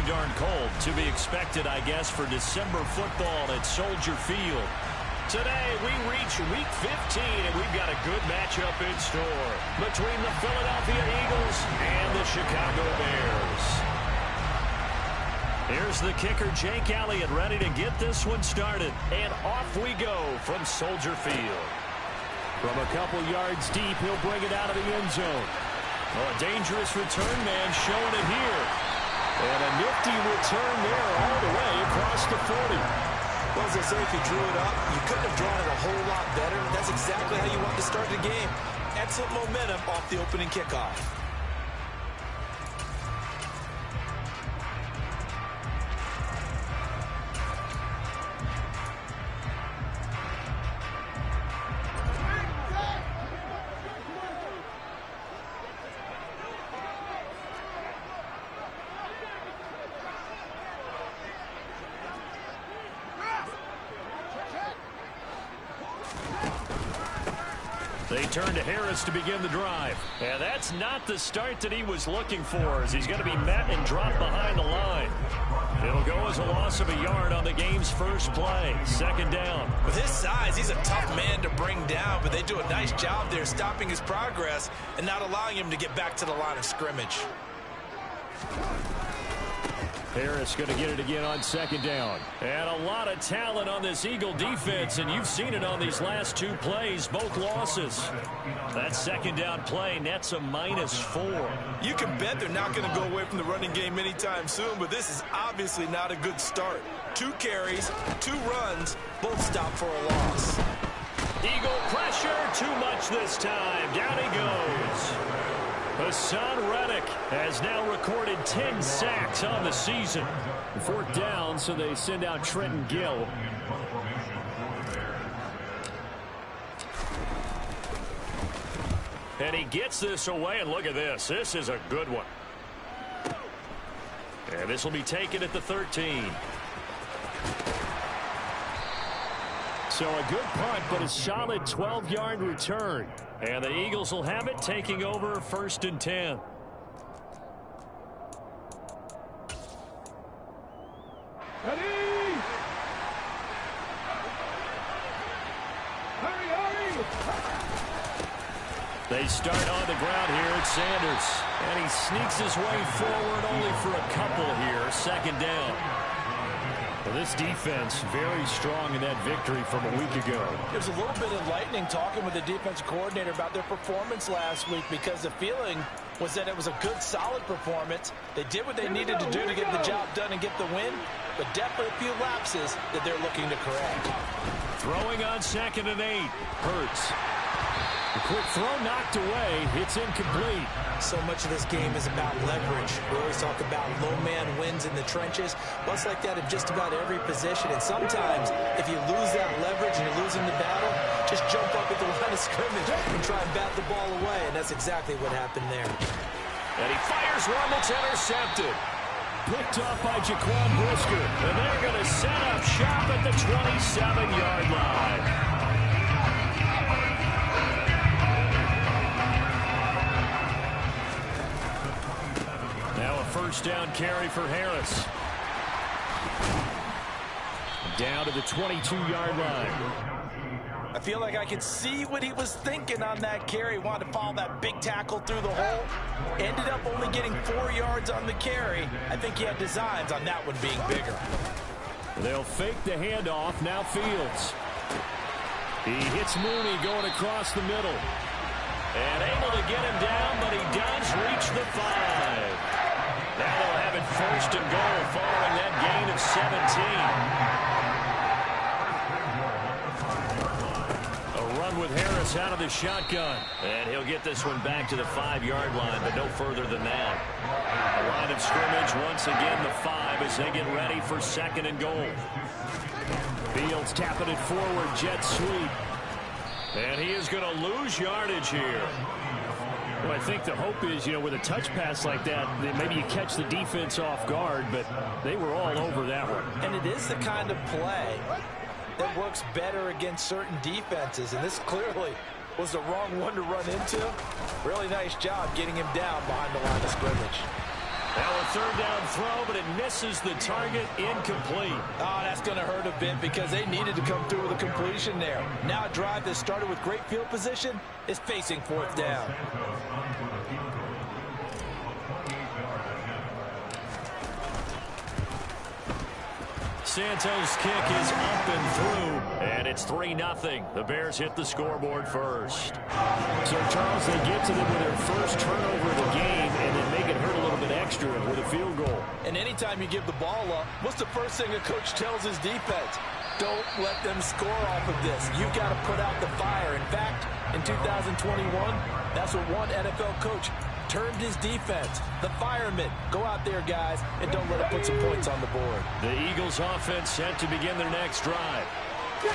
darn cold. To be expected, I guess, for December football at Soldier Field. Today, we reach Week 15, and we've got a good matchup in store between the Philadelphia Eagles and the Chicago Bears. Here's the kicker, Jake Elliott, ready to get this one started. And off we go from Soldier Field. From a couple yards deep, he'll bring it out of the end zone. Oh, a dangerous return man showing it here. And a nifty return there all the way across the 40. Well, as I say, if you drew it up, you couldn't have drawn it a whole lot better. That's exactly how you want to start the game. Excellent momentum off the opening kickoff. They turn to Harris to begin the drive. And that's not the start that he was looking for, as he's going to be met and dropped behind the line. It'll go as a loss of a yard on the game's first play. Second down. With his size, he's a tough man to bring down, but they do a nice job there stopping his progress and not allowing him to get back to the line of scrimmage. Harris going to get it again on second down. And a lot of talent on this Eagle defense, and you've seen it on these last two plays, both losses. That second down play nets a -4. You can bet they're not going to go away from the running game anytime soon, but this is obviously not a good start. 2 carries, 2 runs, both stopped for a loss. Eagle pressure, too much this time. Down he goes. Hassan Reddick has now recorded 10 sacks on the season. 4th down, so they send out Trenton Gill. And he gets this away, and look at this. This is a good one. And this will be taken at the 13. So a good punt, but a solid 12-yard return. And the Eagles will have it, taking over 1st and 10. Ready! Hurry! They start on the ground here at Sanders. And he sneaks his way forward only for a couple here. 2nd down. Well, this defense very strong in that victory from a week ago. There's a little bit enlightening talking with the defensive coordinator about their performance last week, because the feeling was that it was a good, solid performance. They did what they needed to do to get the job done and get the win, but definitely a few lapses that they're looking to correct. Throwing on 2nd and 8. Hurts. The quick throw knocked away. It's incomplete. So much of this game is about leverage. We always talk about low man wins in the trenches. Well, it's like that in just about every position. And sometimes, if you lose that leverage and you're losing the battle, just jump up at the line of scrimmage and try and bat the ball away. And that's exactly what happened there. And he fires one that's intercepted. Picked off by Jaquan Brisker. And they're going to set up shop at the 27-yard line. Now a 1st down carry for Harris. Down to the 22-yard line. I feel like I could see what he was thinking on that carry. He wanted to follow that big tackle through the hole. Ended up only getting 4 yards on the carry. I think he had designs on that one being bigger. They'll fake the handoff. Now Fields. He hits Mooney going across the middle. And able to get him down, but he does reach the 5. Now they'll have it 1st and goal following that gain of 17. A run with Harris out of the shotgun. And he'll get this one back to the 5-yard line, but no further than that. A line of scrimmage, once again the 5 as they get ready for 2nd and goal. Fields tapping it forward, jet sweep. And he is going to lose yardage here. Well, I think the hope is, with a touch pass like that, maybe you catch the defense off guard, but they were all over that one. And it is the kind of play that works better against certain defenses, and this clearly was the wrong one to run into. Really nice job getting him down behind the line of scrimmage. Now a third down throw, but it misses the target, incomplete. Oh, that's going to hurt a bit because they needed to come through with a completion there. Now a drive that started with great field position is facing fourth down. Santos' kick is up and through, and it's 3-0. The Bears hit the scoreboard first. So, Charles, they get to them with their first turnover of the game and then make it hurt a little bit extra with a field goal. And anytime you give the ball up, what's the first thing a coach tells his defense? Don't let them score off of this. You've got to put out the fire. In fact, in 2021, that's what one NFL coach termed his defense, the firemen. Go out there, guys, and don't let them put some points on the board. The Eagles offense set to begin their next drive.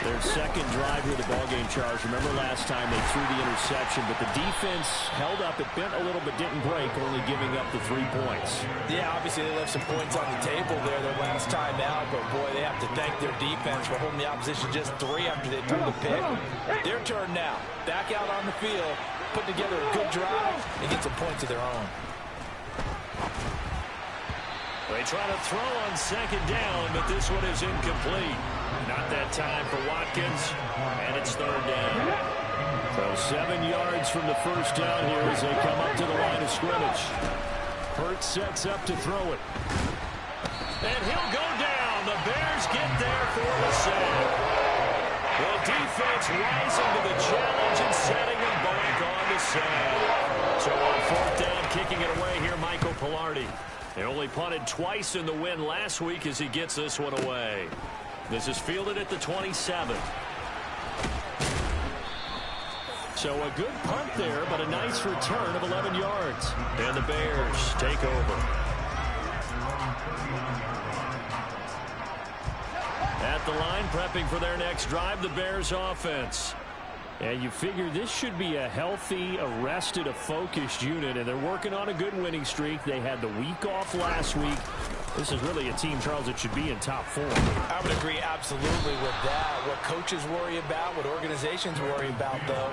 Their second drive here of the ballgame, Charles. Remember last time they threw the interception, but the defense held up. It bent a little but didn't break, only giving up the 3 points. Yeah, obviously they left some points on the table there their last time out, but boy, they have to thank their defense for holding the opposition just 3 after they threw the pick. Their turn now. Back out on the field, put together a good drive, and get some points of their own. They try to throw on second down, but this one is incomplete. Not that time for Watkins, and it's third down. So 7 yards from the first down here as they come up to the line of scrimmage. Hurts sets up to throw it. And he'll go down. The Bears get there for the save. The defense rising to the challenge and setting them back on the save. So on fourth down, kicking it away here, Michael Pilardi. They only punted twice in the win last week as he gets this one away. This is fielded at the 27. So a good punt there, but a nice return of 11 yards. And the Bears take over. At the line, prepping for their next drive, the Bears offense. And you figure this should be a healthy, a focused unit, and they're working on a good winning streak. They had the week off last week. This is really a team, Charles, that should be in top form. I would agree absolutely with that. What coaches worry about, what organizations worry about, though,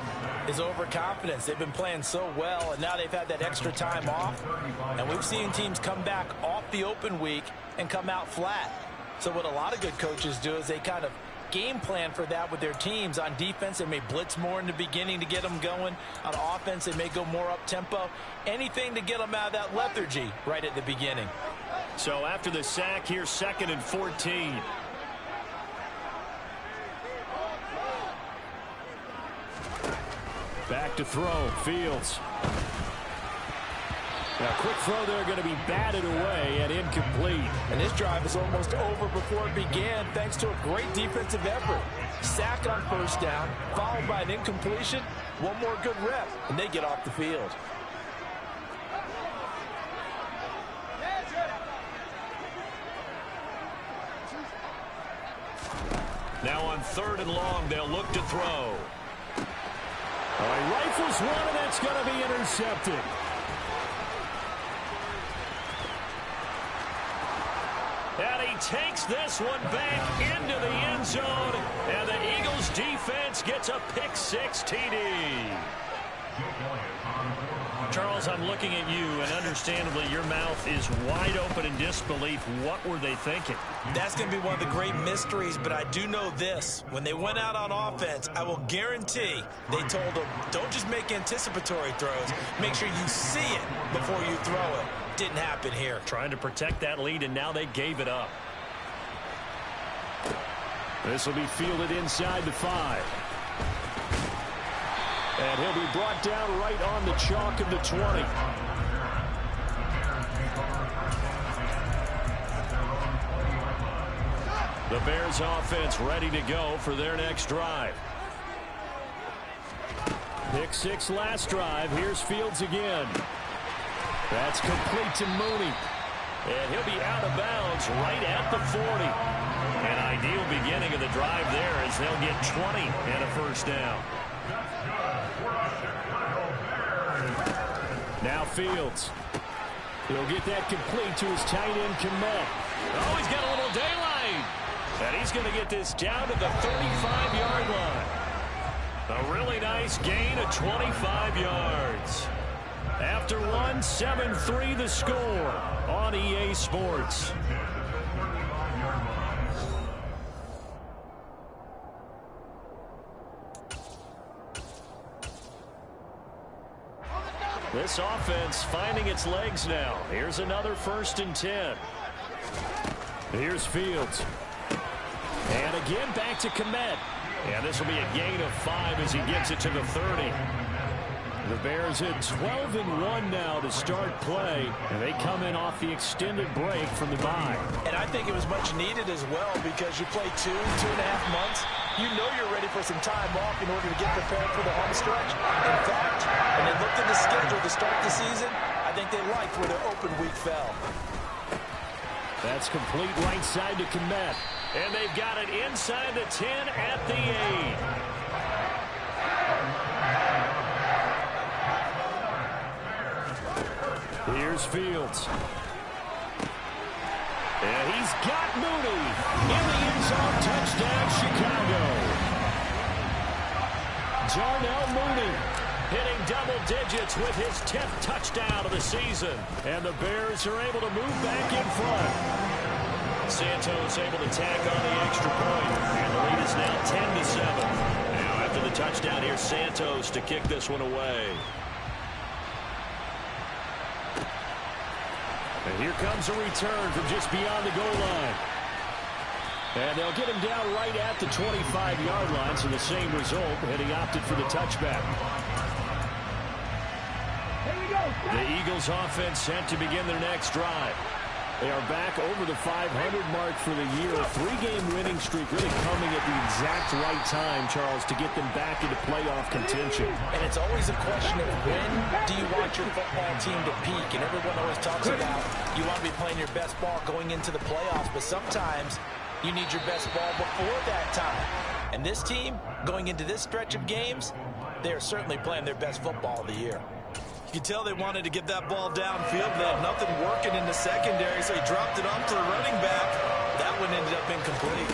is overconfidence. They've been playing so well, and now they've had that extra time off. And we've seen teams come back off the open week and come out flat. So what a lot of good coaches do is they kind of game plan for that with their teams. On defense, they may blitz more in the beginning to get them going. On offense, they may go more up-tempo. Anything to get them out of that lethargy right at the beginning. So after the sack, here's 2nd and 14. Back to throw. Fields. Now, quick throw there, going to be batted away and incomplete. And this drive is almost over before it began thanks to a great defensive effort. Sack on first down, followed by an incompletion. One more good rep, and they get off the field. Now on 3rd and long, they'll look to throw. He rifles one, and it's going to be intercepted. And he takes this one back into the end zone. And the Eagles defense gets a pick-6 TD. Charles, I'm looking at you, and understandably, your mouth is wide open in disbelief. What were they thinking? That's going to be one of the great mysteries, but I do know this. When they went out on offense, I will guarantee they told them, don't just make anticipatory throws. Make sure you see it before you throw it. Didn't happen here. Trying to protect that lead, and now they gave it up. This will be fielded inside the 5. And he'll be brought down right on the chalk of the 20. The Bears offense ready to go for their next drive. Pick 6 last drive. Here's Fields again. That's complete to Mooney. And he'll be out of bounds right at the 40. An ideal beginning of the drive there as they'll get 20 and a first down. Now Fields. He'll get that complete to his tight end, Kickin. Oh, he's got a little daylight. And he's going to get this down to the 35-yard line. A really nice gain of 25 yards. After one, 7-3 the score on EA Sports. This offense finding its legs now. Here's another 1st and 10. Here's Fields. And again back to Kickin. And this will be a gain of 5 as he gets it to the 30. The Bears at 12-1 now to start play, and they come in off the extended break from the bye. And I think it was much needed as well because you play 2.5 months. You know you're ready for some time off in order to get prepared for the home stretch. In fact, when they looked at the schedule to start the season, I think they liked where their open week fell. That's complete right side to Kickin. And they've got it inside the 10 at the 8. Here's Fields. And he's got Mooney in the end zone. Touchdown, Chicago. Darnell Mooney hitting double digits with his 10th touchdown of the season. And the Bears are able to move back in front. Santos able to tack on the extra point. And the lead is now 10-7. Now after the touchdown, here's Santos to kick this one away. And here comes a return from just beyond the goal line. And they'll get him down right at the 25-yard line, so the same result, and he opted for the touchback. The Eagles offense set to begin their next drive. They are back over the 500 mark for the year. A 3-game winning streak really coming at the exact right time, Charles, to get them back into playoff contention. And it's always a question of when do you want your football team to peak? And everyone always talks about you want to be playing your best ball going into the playoffs, but sometimes you need your best ball before that time. And this team, going into this stretch of games, they are certainly playing their best football of the year. You can tell they wanted to get that ball downfield. They had nothing working in the secondary, so he dropped it off to the running back. That one ended up incomplete.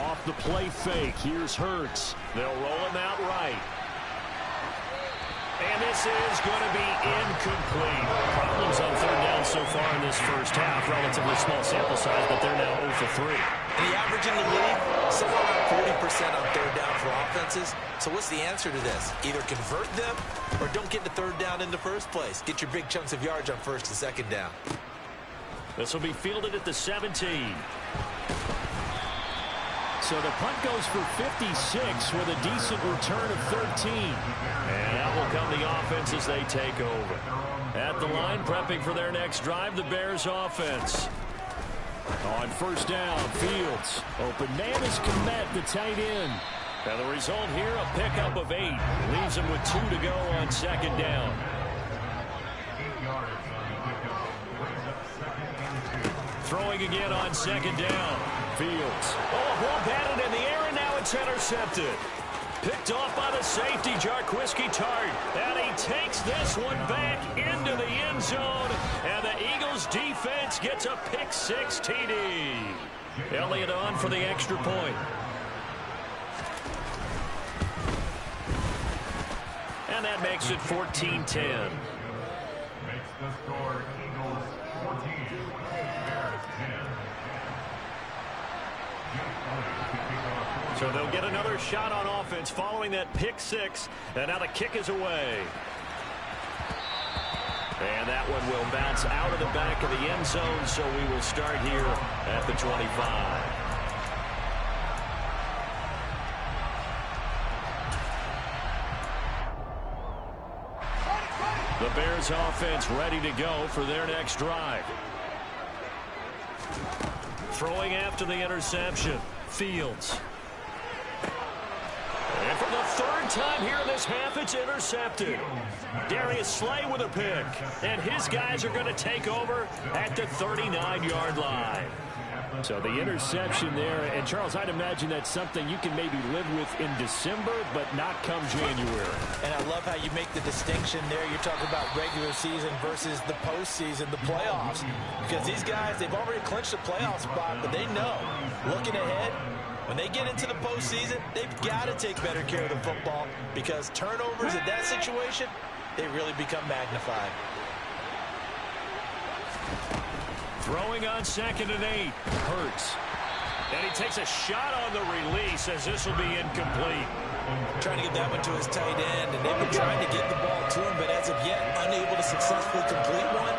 Off the play fake, here's Hurts. They'll roll him out right. And this is going to be incomplete. Problems on 3rd down so far in this first half. Relatively small sample size, but they're now 0 for 3. And the average in the league, somewhere around 40% on 3rd down for offenses. So what's the answer to this? Either convert them or don't get to 3rd down in the first place. Get your big chunks of yards on 1st and 2nd down. This will be fielded at the 17. So the punt goes for 56 with a decent return of 13. And out will come the offense as they take over. At the line, prepping for their next drive, the Bears offense. On 1st down, Fields. Open man is Kickin, the tight end. And the result here, a pickup of 8. Leaves him with 2 to go on 2nd down. Throwing again on 2nd down. Fields. Oh, ball batted in the air, and now it's intercepted. Picked off by the safety, Jarquiski Tart. And he takes this one back into the end zone. And the Eagles defense gets a pick-6 TD. Elliott on for the extra point. And that makes it 14-10. Makes the score Eagles 14, Bears 10. So they'll get another shot on offense following that pick-6. And now the kick is away. And that one will bounce out of the back of the end zone, so we will start here at the 25. The Bears offense ready to go for their next drive. Throwing after the interception, Fields. And for the 3rd time here in this half, it's intercepted. Darius Slay with a pick. And his guys are going to take over at the 39-yard line. So the interception there. And, Charles, I'd imagine that's something you can maybe live with in December, but not come January. And I love how you make the distinction there. You're talking about regular season versus the postseason, the playoffs. Because these guys, they've already clinched a playoff spot, but they know, looking ahead, when they get into the postseason, they've got to take better care of the football because turnovers in that situation, they really become magnified. Throwing on 2nd and 8. Hurts. And he takes a shot on the release as this will be incomplete. Trying to get that one to his tight end, and they've been trying to get the ball to him, but as of yet, unable to successfully complete one.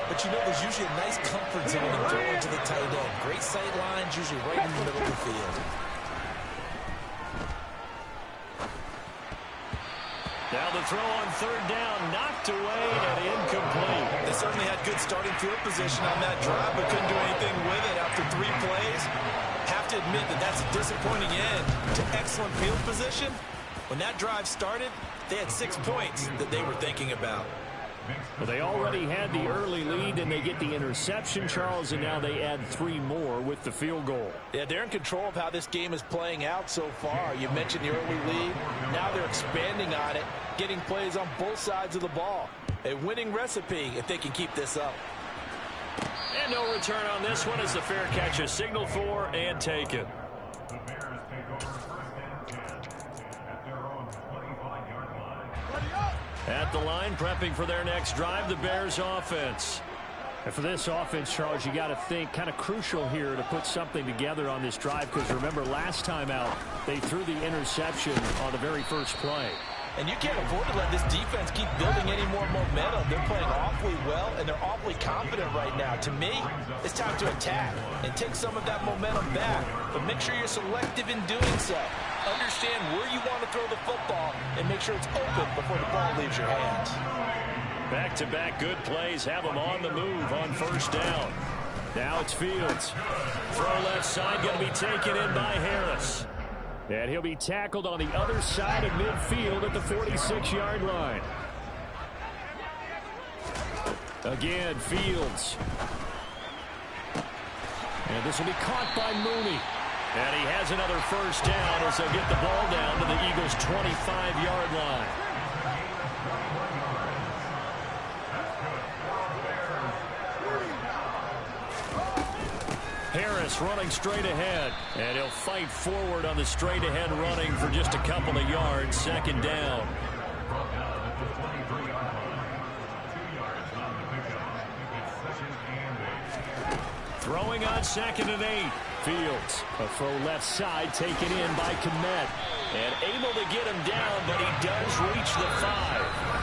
But you know, there's usually a nice comfort zone in throwing to the tight end. Great sight lines, usually right in the middle of the field. Now the throw on 3rd down, knocked away and incomplete. They certainly had good starting field position on that drive, but couldn't do anything with it after 3 plays. Have to admit that that's a disappointing end to excellent field position. When that drive started, they had 6 points that they were thinking about. Well, they already had the early lead, and they get the interception, Charles, and now they add 3 more with the field goal. Yeah, they're in control of how this game is playing out so far. You mentioned the early lead. Now they're expanding on it, getting plays on both sides of the ball. A winning recipe if they can keep this up. And no return on this one as the fair catch is signaled for and taken. The Bears take over 1st and 10 at their own 25-yard line. At the line, prepping for their next drive, the Bears offense. And for this offense, Charles, you got to think kind of crucial here to put something together on this drive, because remember last time out, they threw the interception on the very first play. And you can't afford to let this defense keep building any more momentum. They're playing awfully well, and they're awfully confident right now. To me, it's time to attack and take some of that momentum back. But make sure you're selective in doing so. Understand where you want to throw the football and make sure it's open before the ball leaves your hands. Back-to-back good plays have them on the move on 1st down. Now it's Fields. Throw left side going to be taken in by Harris. And he'll be tackled on the other side of midfield at the 46-yard line. Again, Fields. And this will be caught by Mooney. And he has another 1st down as they'll get the ball down to the Eagles' 25-yard line. Harris running straight ahead, and he'll fight forward on the straight ahead running for just a couple of yards. 2nd down. Throwing on 2nd and 8. Fields, a throw left side taken in by Kickin. And able to get him down, but he does reach the 5.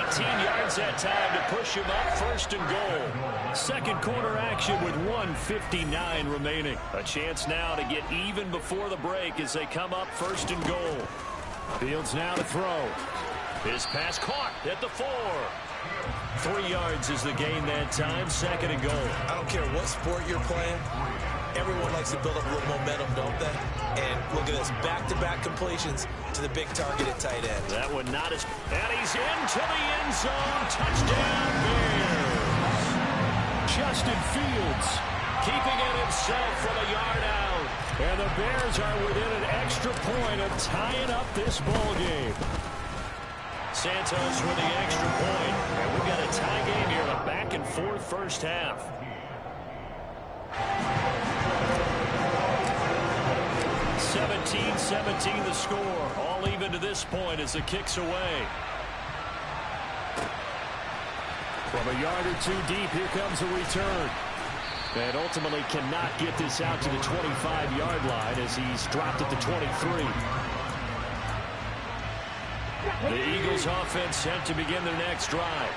18 yards that time to push him up. 1st and goal. Second quarter action with 1:59 remaining. A chance now to get even before the break as they come up 1st and goal. Fields now to throw. His pass caught at the 4. 3 yards is the gain that time. 2nd and goal. I don't care what sport you're playing. Everyone likes to build up a little momentum, don't they? And look at this, back-to-back completions to the big target at tight end. That one not as... And he's into the end zone. Touchdown, Bears. Justin Fields keeping it himself from a yard out. And the Bears are within an extra point of tying up this ball game. Santos with the extra point. And we've got a tie game here, a back-and-forth 1st half. 17-17 the score. All even to this point as the kick's away. From a yard or 2 deep, here comes a return. And ultimately cannot get this out to the 25-yard line as he's dropped at the 23. The Eagles offense set to begin their next drive.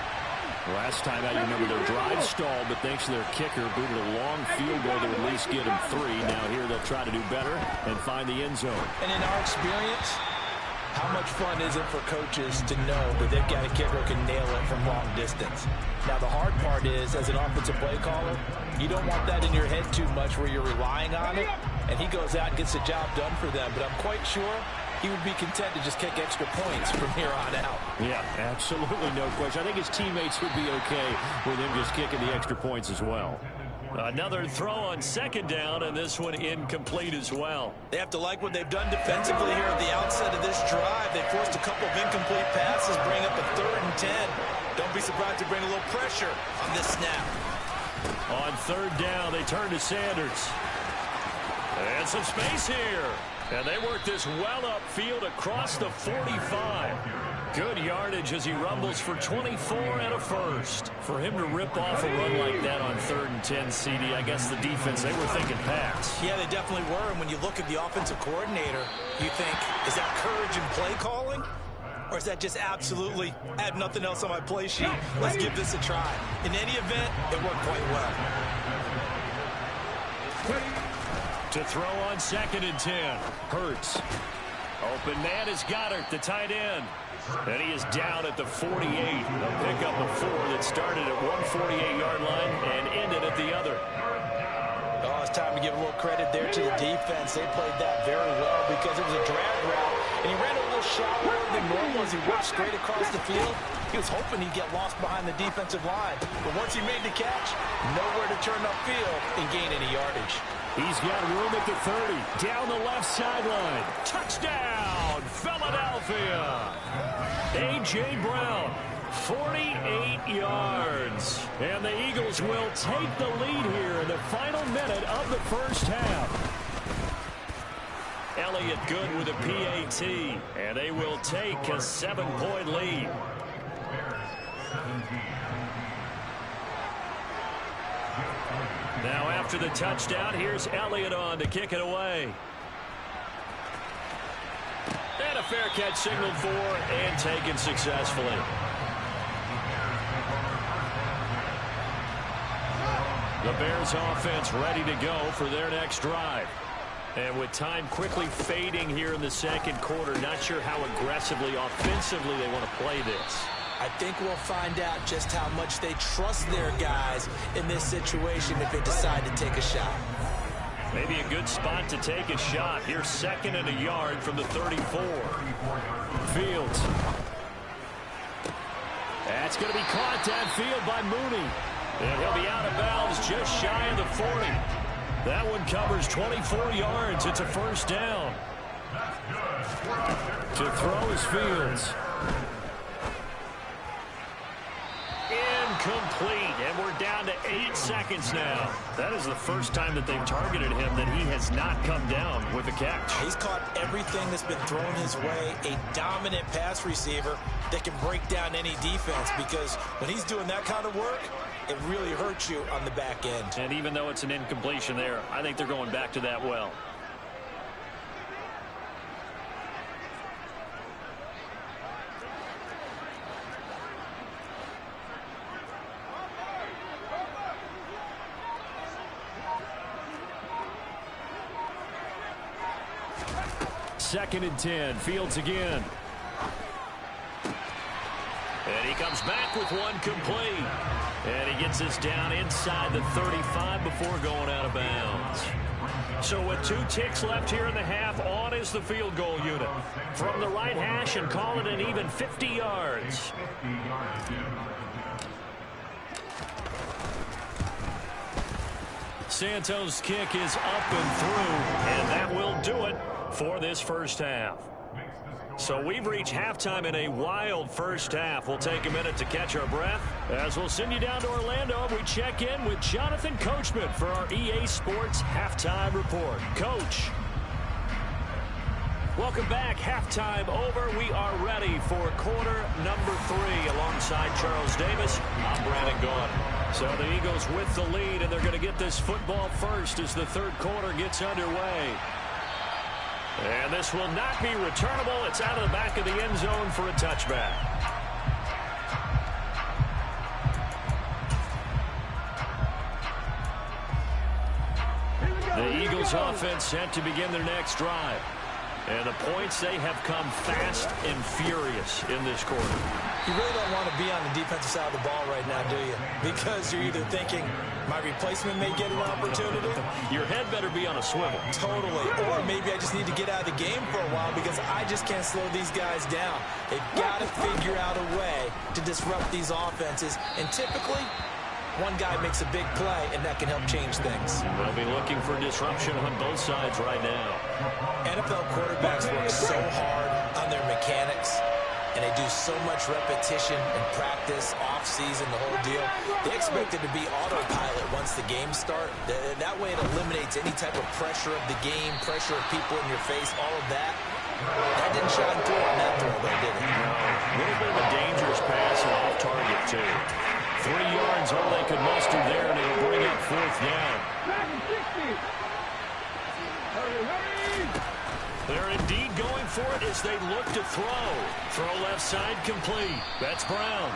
Last time out, you remember their drive stalled, but thanks to their kicker, booted a long field goal to at least get them 3. Now here they'll try to do better and find the end zone. And in our experience, how much fun is it for coaches to know that they've got a kicker who can nail it from long distance? Now the hard part is, as an offensive play caller, you don't want that in your head too much where you're relying on it, and he goes out and gets the job done for them. But I'm quite sure he would be content to just kick extra points from here on out. Yeah, absolutely no question. I think his teammates would be okay with him just kicking the extra points as well. Another throw on 2nd down, and this one incomplete as well. They have to like what they've done defensively here at the outset of this drive. They forced a couple of incomplete passes, bring up a 3rd and 10. Don't be surprised to bring a little pressure on this snap. On 3rd down, they turn to Sanders. And some space here. And they work this well upfield across the 45. Good yardage as he rumbles for 24 and a first. For him to rip off a run like that on 3rd and 10, CD, I guess the defense, they were thinking pass. Yeah, they definitely were. And when you look at the offensive coordinator, you think, is that courage in play calling? Or is that just absolutely, I have nothing else on my play sheet, let's give this a try? In any event, it worked quite well. To throw on 2nd and 10. Hurts. Open man is Goddard, the tight end. And he is down at the 48. A pickup of 4 that started at one 48-yard line and ended at the other. Oh, it's time to give a little credit there to the defense. They played that very well because it was a drag route. And he ran a little shallower than normal as he worked straight across the field. He was hoping he'd get lost behind the defensive line. But once he made the catch, nowhere to turn upfield and gain any yardage. He's got room at the 30. Down the left sideline. Touchdown, Philadelphia. A.J. Brown, 48 yards. And the Eagles will take the lead here in the final minute of the first half. Elliott good with a PAT. And they will take a 7-point lead. Now after the touchdown, here's Elliott on to kick it away. And a fair catch signaled for and taken successfully. The Bears offense ready to go for their next drive. And with time quickly fading here in the second quarter, not sure how aggressively, offensively they want to play this. I think we'll find out just how much they trust their guys in this situation if they decide to take a shot. Maybe a good spot to take a shot. Here's 2nd and a yard from the 34. Fields. That's going to be caught downfield by Mooney. And he'll be out of bounds just shy of the 40. That one covers 24 yards. It's a first down. To throw is Fields. Incomplete, and we're down to 8 seconds now. That is the first time that they've targeted him that he has not come down with a catch. He's caught everything that's been thrown his way, a dominant pass receiver that can break down any defense, because when he's doing that kind of work, it really hurts you on the back end. And even though it's an incompletion there, I think they're going back to that well. Second and 10. Fields again. And he comes back with one complete. And he gets us down inside the 35 before going out of bounds. So with 2 ticks left here in the half, on is the field goal unit. From the right hash and call it an even 50 yards. Santos' kick is up and through, and that will do it for this first half. So we've reached halftime in a wild first half. We'll take a minute to catch our breath as we'll send you down to Orlando. We check in with Jonathan Coachman for our EA Sports Halftime Report. Coach. Welcome back. Halftime over. We are ready for quarter number 3 alongside Charles Davis. I'm Brandon Gaudin. So the Eagles with the lead, and they're going to get this football first as the third quarter gets underway. And this will not be returnable. It's out of the back of the end zone for a touchback. The Eagles offense set to begin their next drive. And the points, they have come fast and furious in this quarter. You really don't want to be on the defensive side of the ball right now, do you? Because you're either thinking, my replacement may get an opportunity. Your head better be on a swivel. Totally. Or maybe I just need to get out of the game for a while because I just can't slow these guys down. They've got to figure out a way to disrupt these offenses. And typically, one guy makes a big play, and that can help change things. They'll be looking for disruption on both sides right now. NFL quarterbacks work so hard on their mechanics. and they do so much repetition and practice, off-season, the whole deal. They expect it to be autopilot once the games start. That way it eliminates any type of pressure of the game, pressure of people in your face, all of that. That didn't shine through on that throw, though, did it? No. A little bit of a dangerous pass and off target, too. 3 yards, all they could muster there, and it'll bring up 4th down. They're indeed going for it as they look to throw. Throw left side complete. That's Brown.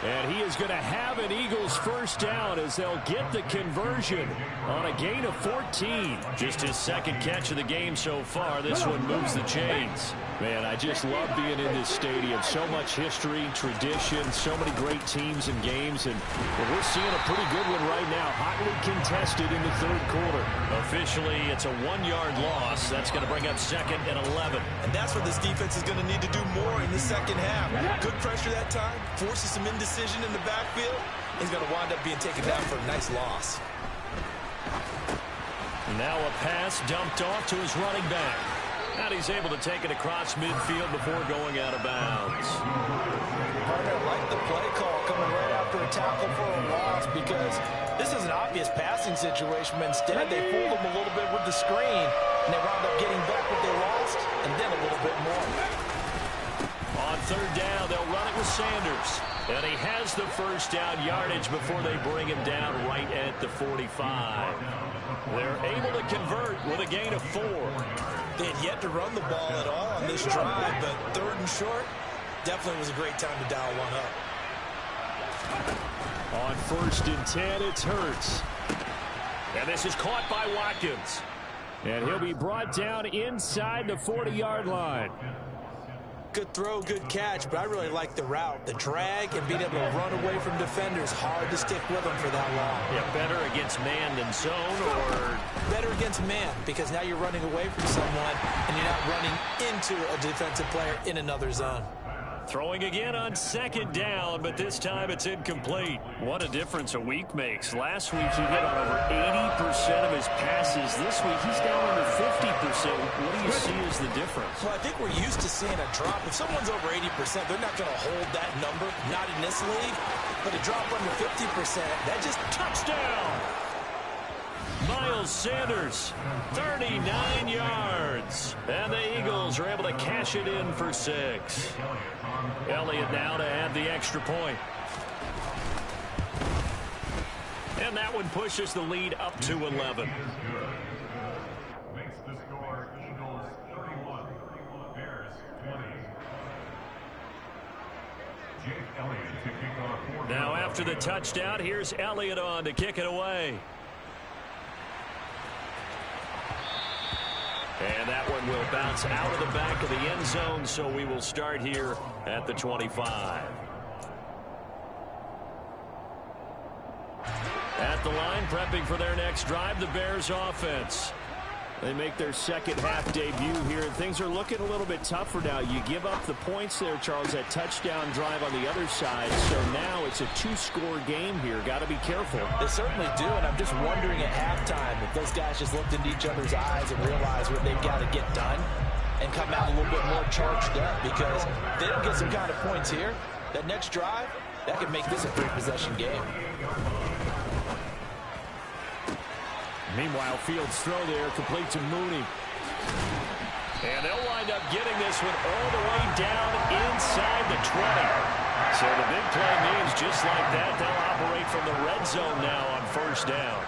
And he is going to have an Eagles first down as they'll get the conversion on a gain of 14. Just his second catch of the game so far. This one moves the chains. Man, I just love being in this stadium. So much history, tradition, so many great teams and games. And we're seeing a pretty good one right now. Hotly contested in the 3rd quarter. Officially, it's a 1-yard loss. That's going to bring up 2nd and 11. And that's what this defense is going to need to do more in the second half. Good pressure that time. Forces some indecision in the backfield. He's going to wind up being taken down for a nice loss. Now a pass dumped off to his running back. And he's able to take it across midfield before going out of bounds. Partner, I like the play call coming right after a tackle for a loss because this is an obvious passing situation, but instead they fooled him a little bit with the screen, and they wound up getting back what they lost, and then a little bit more. On 3rd down, they'll run it with Sanders. And he has the first down yardage before they bring him down right at the 45. They're able to convert with a gain of 4. They had yet to run the ball at all on this drive, but 3rd and short definitely was a great time to dial one up. On 1st and 10, it's Hurts. And this is caught by Watkins. And he'll be brought down inside the 40-yard line. Good throw, good catch, but I really like the route. The drag and being able to run away from defenders, hard to stick with them for that long. Yeah, better against man than zone, or better against man, because now you're running away from someone and you're not running into a defensive player in another zone. Throwing again on 2nd down, but this time it's incomplete. What a difference a week makes. Last week he hit on over 80% of his passes. This week he's down under 50%. What do you see as the difference? Well, I think we're used to seeing a drop. If someone's over 80%, they're not going to hold that number, not in this league. But a drop under 50%, that just touchdown! Miles Sanders, 39 yards. And the Eagles are able to cash it in for 6. Elliott now to add the extra point. And that one pushes the lead up to 11. Makes the score Eagles 31, Bears 20. Jake Elliott to kick off. Now after the touchdown, here's Elliott on to kick it away. And that one will bounce out of the back of the end zone, so we will start here at the 25. At the line, prepping for their next drive, the Bears offense. They make their second half debut here, and things are looking a little bit tougher now. You give up the points there, Charles, that touchdown drive on the other side. So now it's a 2-score game here. Got to be careful. They certainly do, and I'm just wondering at halftime if those guys just looked into each other's eyes and realized what they've got to get done and come out a little bit more charged up, because if they don't get some kind of points here, that next drive, that could make this a 3-possession game. Meanwhile, Fields' throw there, complete to Mooney. And they'll wind up getting this one all the way down inside the 20. So the big play means just like that, they'll operate from the red zone now on 1st down.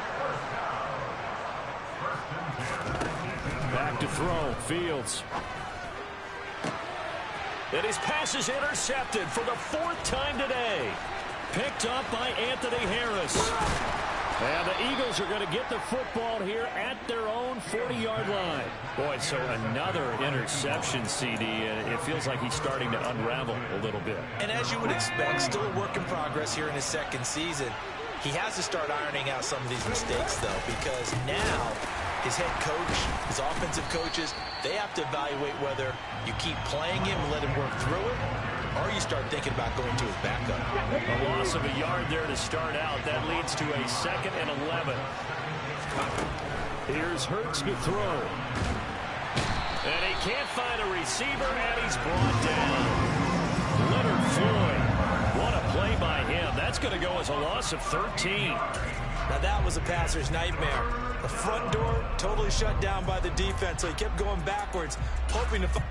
Back to throw, Fields. And his pass is intercepted for the 4th time today. Picked up by Anthony Harris. And the Eagles are going to get the football here at their own 40-yard line. Boy, so another interception, CD. It feels like he's starting to unravel a little bit. And as you would expect, still a work in progress here in his 2nd season. He has to start ironing out some of these mistakes, though, because now his head coach, his offensive coaches, they have to evaluate whether you keep playing him and let him work through it, or you start thinking about going to his backup. A loss of a yard there to start out. That leads to a 2nd and 11. Here's Hurts to throw. And he can't find a receiver, and he's brought down. Floyd. What a play by him. That's going to go as a loss of 13. Now that was a passer's nightmare. The front door totally shut down by the defense, so he kept going backwards, hoping to find.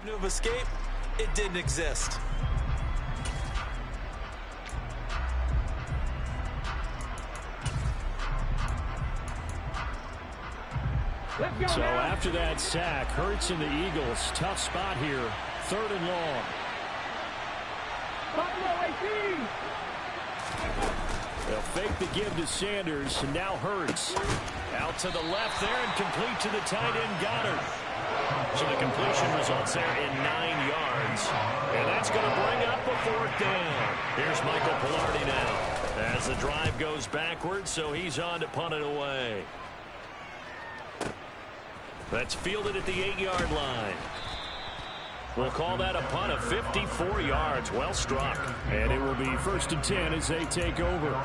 Avenue of escape, it didn't exist. So after that sack, Hurts and the Eagles, tough spot here, 3rd and long. They'll fake the give to Sanders, and now Hurts. Out to the left there and complete to the tight end Goddard. So the completion results there in 9 yards. And that's going to bring up a 4th down. Here's Michael Pilardi now as the drive goes backwards, so he's on to punt it away. That's fielded at the 8-yard line. We'll call that a punt of 54 yards. Well struck. And it will be 1st and 10 as they take over.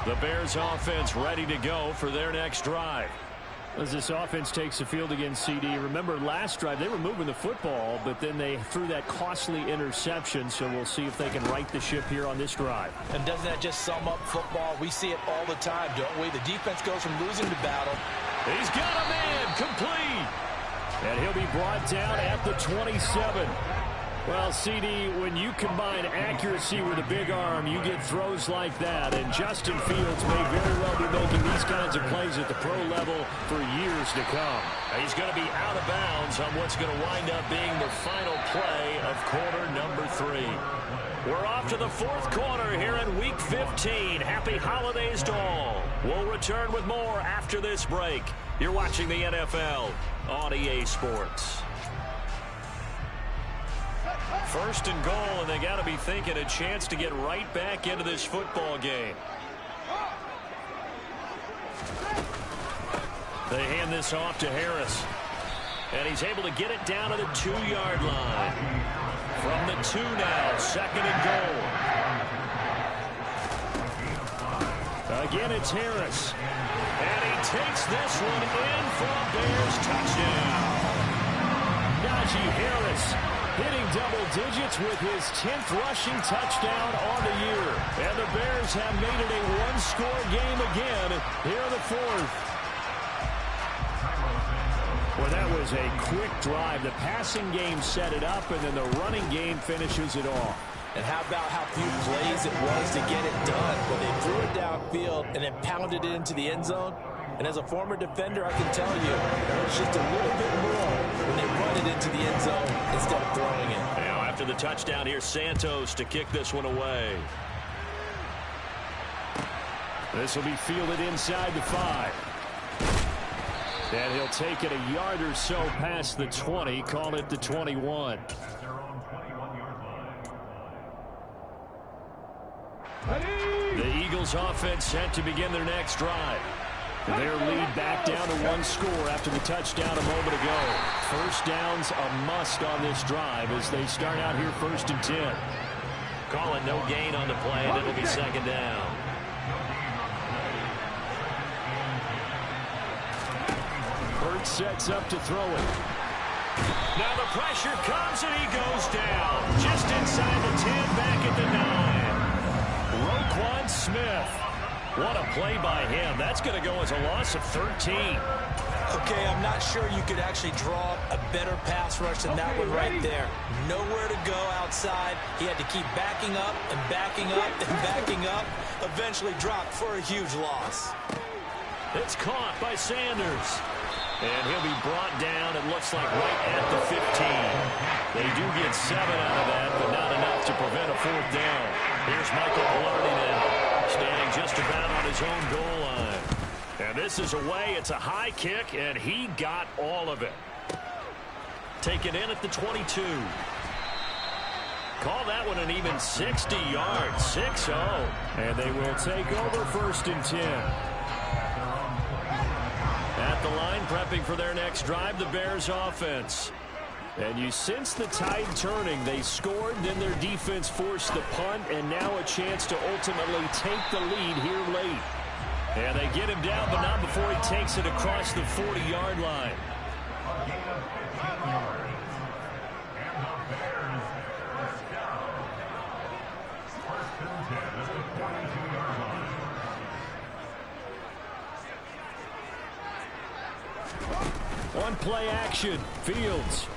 The Bears offense ready to go for their next drive. As this offense takes the field against CD, remember last drive they were moving the football, but then they threw that costly interception, so we'll see if they can right the ship here on this drive. And doesn't that just sum up football? We see it all the time, don't we? The defense goes from losing to battle. He's got a man complete. And he'll be brought down at the 27. Well, CD, when you combine accuracy with a big arm, you get throws like that. And Justin Fields may very well be making these kinds of plays at the pro level for years to come. He's going to be out of bounds on what's going to wind up being the final play of quarter number 3. We're off to the 4th quarter here in Week 15. Happy holidays to all. We'll return with more after this break. You're watching the NFL on EA Sports. 1st and goal, and they got to be thinking a chance to get right back into this football game. They hand this off to Harris, and he's able to get it down to the 2-yard line. From the 2 now, 2nd and goal. Again, it's Harris, and he takes this one in for a Bears touchdown. Najee Harris hitting double digits with his 10th rushing touchdown on the year. And the Bears have made it a one-score game again here in the 4th. Well, that was a quick drive. The passing game set it up, and then the running game finishes it off. And how about how few plays it was to get it done? When they threw it downfield and then pounded it into the end zone. And as a former defender, I can tell you, it's just a little bit more when they run it into the end zone instead of throwing it. Now, after the touchdown, here's Santos to kick this one away. This will be fielded inside the 5. And he'll take it a yard or so past the 20, call it the 21. The Eagles offense set to begin their next drive. Their lead back down to 1 score after the touchdown a moment ago. 1st down's a must on this drive as they start out here 1st and 10. Call it no gain on the play, and it'll be 2nd down. Hurts sets up to throw it. Now the pressure comes, and he goes down. Just inside the 10, back at the 9. Roquan Smith. What a play by him. That's going to go as a loss of 13. Okay, I'm not sure you could actually draw a better pass rush than that one right there. Nowhere to go outside. He had to keep backing up and backing up and backing up. Eventually dropped for a huge loss. It's caught by Sanders. And he'll be brought down, it looks like, right at the 15. They do get 7 out of that, but not enough to prevent a 4th down. Here's Michael Pilardi now. Standing just about on his own goal line. And this is away. It's a high kick, and he got all of it. Taken in at the 22. Call that one an even 60 yards. 6-0. And they will take over 1st and 10. At the line, prepping for their next drive, the Bears offense. And you sense the tide turning. They scored, then their defense forced the punt, and now a chance to ultimately take the lead here late. And they get him down, but not before he takes it across the 40-yard line. On play action, Fields.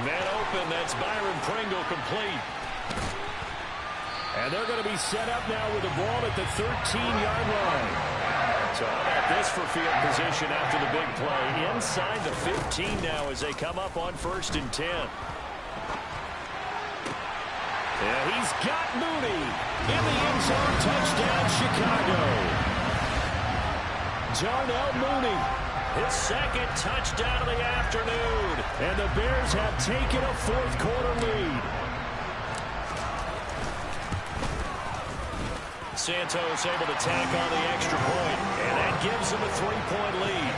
Man open, that's Byron Pringle complete. And they're going to be set up now with the ball at the 13-yard line. So how about this for field position after the big play? Inside the 15 now as they come up on 1st and 10. And he's got Mooney in the end zone. Touchdown, Chicago. Darnell Mooney, his 2nd touchdown of the afternoon. And the Bears have taken a 4th quarter lead. Santos able to tack on the extra point, and that gives them a 3-point lead.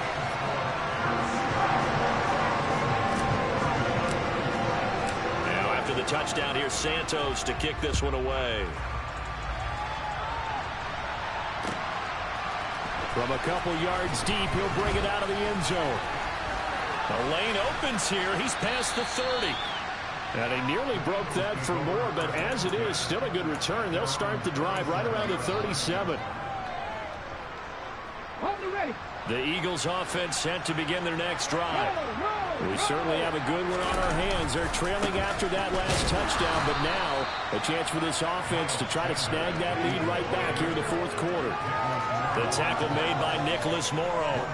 Now after the touchdown, here's Santos to kick this one away. From a couple yards deep, he'll bring it out of the end zone. The lane opens here. He's past the 30. And he nearly broke that for more, but as it is, still a good return. They'll start the drive right around the 37. The Eagles offense set to begin their next drive. We certainly have a good one on our hands. They're trailing after that last touchdown, but now a chance for this offense to try to snag that lead right back here in the 4th quarter. The tackle made by Nicholas Morrow.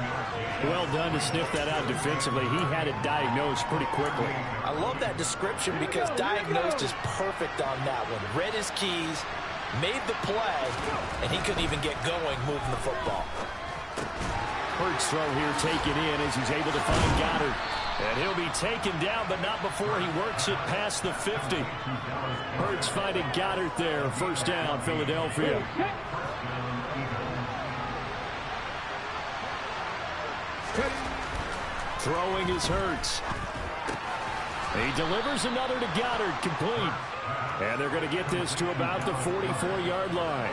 Well done to sniff that out defensively. He had it diagnosed pretty quickly. I love that description because diagnosed is perfect on that one. Read his keys, made the play, and he couldn't even get going moving the football. Hurts throw here taken in as he's able to find Goddard. And he'll be taken down, but not before he works it past the 50. Hurts finding Goddard there. 1st down, Philadelphia. Throwing is Hurts. He delivers another to Goddard, complete. And they're going to get this to about the 44-yard line.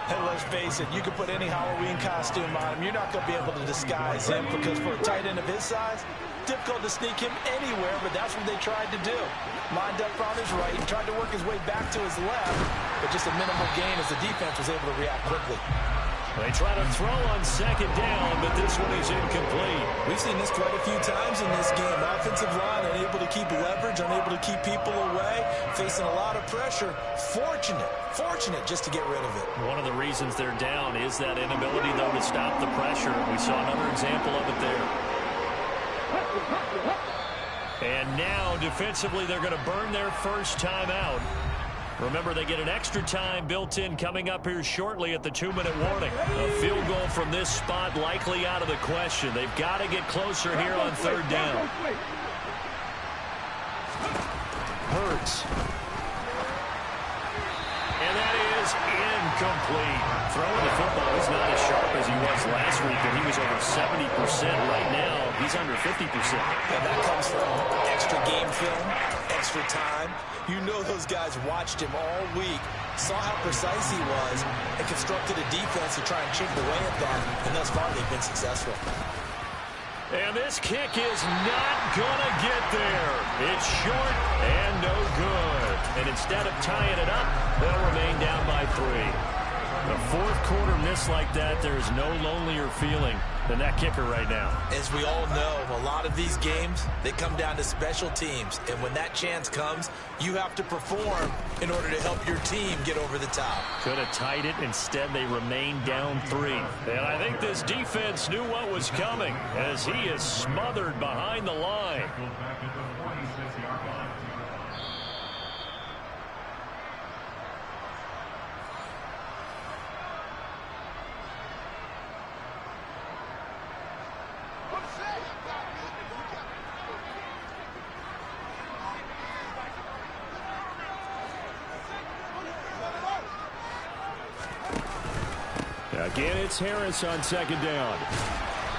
Hey, let's face it, you can put any Halloween costume on him. You're not going to be able to disguise him because for a tight end of his size, difficult to sneak him anywhere, but that's what they tried to do. Lined up on his right, tried to work his way back to his left, but just a minimal gain as the defense was able to react quickly. They try to throw on 2nd down, but this one is incomplete. We've seen this quite a few times in this game. Offensive line unable to keep leverage, unable to keep people away, facing a lot of pressure. Fortunate just to get rid of it. One of the reasons they're down is that inability, though, to stop the pressure. We saw another example of it there. And now, defensively, they're going to burn their first time out. Remember, they get an extra time built in coming up here shortly at the 2-minute warning. A field goal from this spot likely out of the question. They've got to get closer here on 3rd down. Hurts. And that is incomplete. Throwing the football is not as sharp as he was last week, and he was over 70%. Right now, he's under 50%. And that comes from extra game film, extra time. You know those guys watched him all week, saw how precise he was, and constructed a defense to try and chip away at that, and thus far they've been successful. And this kick is not going to get there. It's short and no good. And instead of tying it up, they'll remain down by 3. The 4th quarter miss like that, there's no lonelier feeling than that kicker right now. As we all know, a lot of these games, they come down to special teams. And when that chance comes, you have to perform in order to help your team get over the top. Could have tied it. Instead, they remain down 3. And I think this defense knew what was coming as he is smothered behind the line. Again, it's Harris on second down.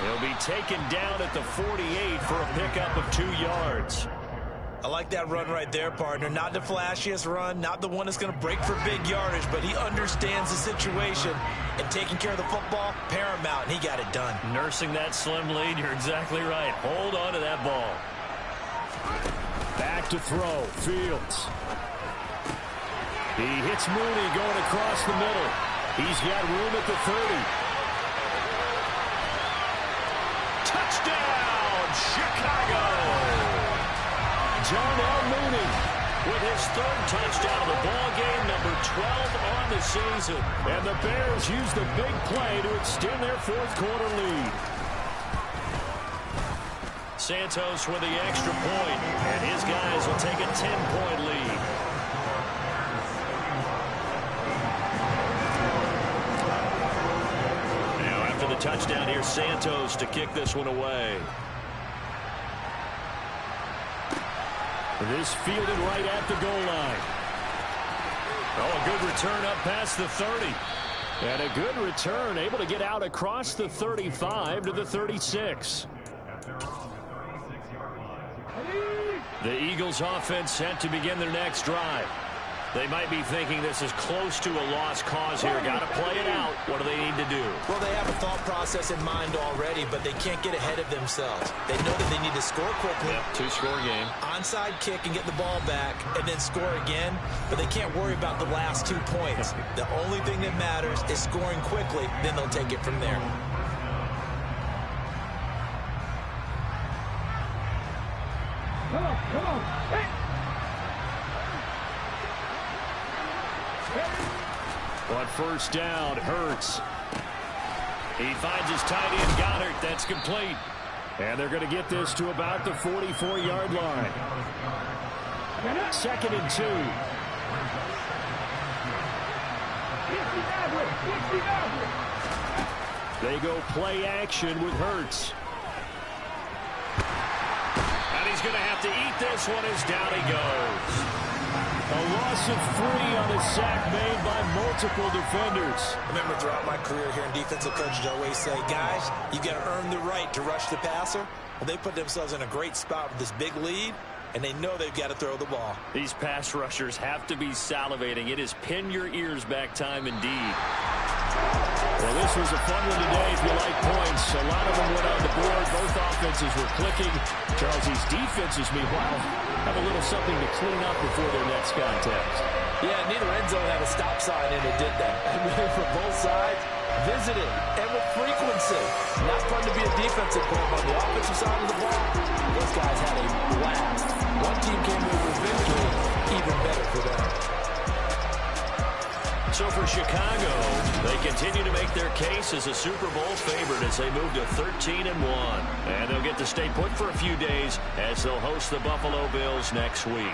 He'll be taken down at the 48 for a pickup of 2 yards. I like that run right there, partner. Not the flashiest run, not the one that's going to break for big yardage, but he understands the situation, and taking care of the football, paramount, and he got it done. Nursing that slim lead, you're exactly right. Hold on to that ball. Back to throw, Fields. He hits Mooney going across the middle. He's got room at the 30. Touchdown, Chicago! Darnell Mooney with his 3rd touchdown of the ball game, number 12 on the season. And the Bears use the big play to extend their 4th quarter lead. Santos with the extra point, and his guys will take a 10-point lead. Now after the touchdown, here's Santos to kick this one away. This fielded right at the goal line. Oh, a good return up past the 30. And a good return, able to get out across the 35 to the 36. The Eagles offense set to begin their next drive. They might be thinking this is close to a lost cause here. Got to play it out. What do they need to do? Well, they have a thought process in mind already, but they can't get ahead of themselves. They know that they need to score quickly. Yep, 2-score game. Onside kick and get the ball back and then score again, but they can't worry about the last 2 points. The only thing that matters is scoring quickly, then they'll take it from there. Come on. Hey. On first down, Hurts. He finds his tight end, Goddard. That's complete. And they're going to get this to about the 44-yard line. 2nd and 2. They go play action with Hurts. And he's going to have to eat this one as down he goes. A loss of 3 on a sack made by multiple defenders. I remember throughout my career here in defensive coaches always say, guys, you got to earn the right to rush the passer. Well, they put themselves in a great spot with this big lead, and they know they've got to throw the ball. These pass rushers have to be salivating. It is pin your ears back time indeed. Well, this was a fun one today if you like points. A lot of them went on the board. Both offenses were clicking. Charles's defenses, meanwhile, have a little something to clean up before their next contest. Yeah, neither end zone had a stop sign in it, did they? I mean, from both sides, visited, and with frequency. Not fun to be a defensive player, but on the offensive side of the ball, those guys had a blast. One team came in with victory, even better for them. So for Chicago, they continue to make their case as a Super Bowl favorite as they move to 13-1. And they'll get to stay put for a few days as they'll host the Buffalo Bills next week.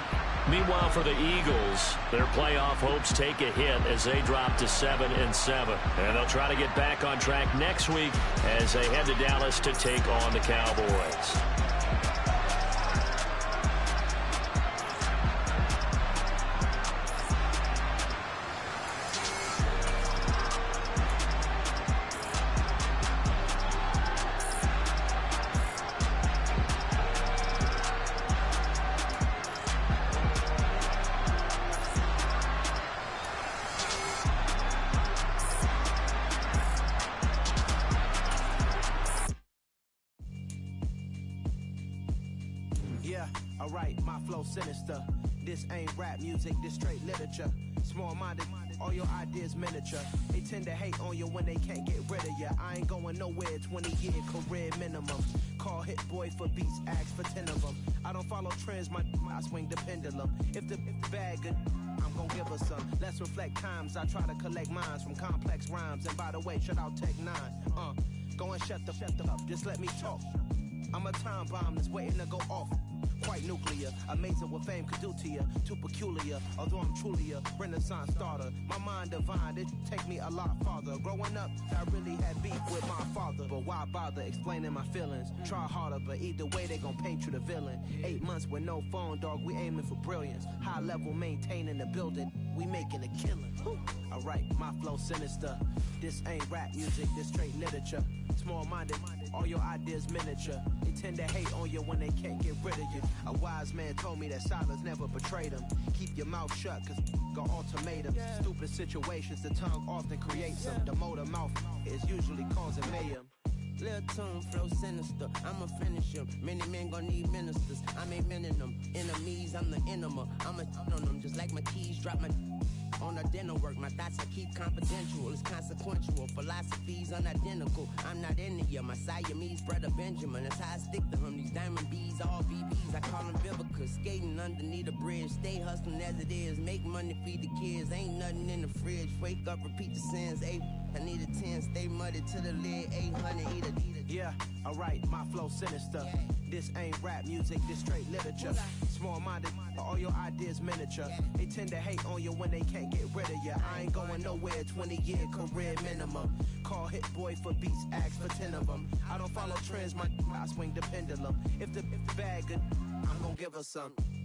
Meanwhile, for the Eagles, their playoff hopes take a hit as they drop to 7-7. And they'll try to get back on track next week as they head to Dallas to take on the Cowboys. Alright, my flow sinister. This ain't rap music, this straight literature. Small-minded, all your ideas miniature. They tend to hate on you when they can't get rid of you. I ain't going nowhere, 20-year career minimum. Call Hit Boy for beats, ask for 10 of them. I don't follow trends, I swing the pendulum. If the bag good, I'm gonna give her some. Let's reflect times, I try to collect minds from complex rhymes. And by the way, shut out Tech 9. Go and shut the up, just let me talk. I'm a time bomb that's waiting to go off. quite nuclear. Amazing what fame could do to you. Too peculiar, although I'm truly a Renaissance starter. My mind divine, it take me a lot farther. Growing up, I really had beef with my father. But why bother explaining my feelings? Try harder, but either way they gon' paint you the villain. 8 months with no phone, dog, we aiming for brilliance. High level maintaining the building, we making a killing. Alright, my flow sinister. This ain't rap music, this straight literature. Small-minded, all your ideas miniature. They tend to hate on you when they can't get rid of you. A wise man told me that silence never betrayed him. Keep your mouth shut, cause got ultimatums. Stupid situations, the tongue often creates them. The motor mouth is usually causing mayhem. Lil' tune, flow sinister, I'ma finish him. Many men gon' need ministers, I'm aiming them. Enemies, I'm the enema, I'ma on them. Just like my keys, drop my on the dinner work. My thoughts I keep confidential, it's consequential. Philosophies unidentical, I'm not into you. My Siamese brother Benjamin, that's how I stick to him. These diamond bees, all BBs, I call them Vivica. Skating underneath a bridge, stay hustling as it is. Make money, feed the kids, ain't nothing in the fridge. Wake up, repeat the sins, I need a 10, stay muddy to the lid, 800, eat a. Yeah, alright, my flow sinister. This ain't rap music, this straight literature. Small-minded, all your ideas miniature. They tend to hate on you when they can't get rid of you. I ain't going nowhere, 20-year career minimum. Call Hit Boy for beats, ask for 10 of them. I don't follow trends, I swing the pendulum. If the bag good, I'm gon' give her some.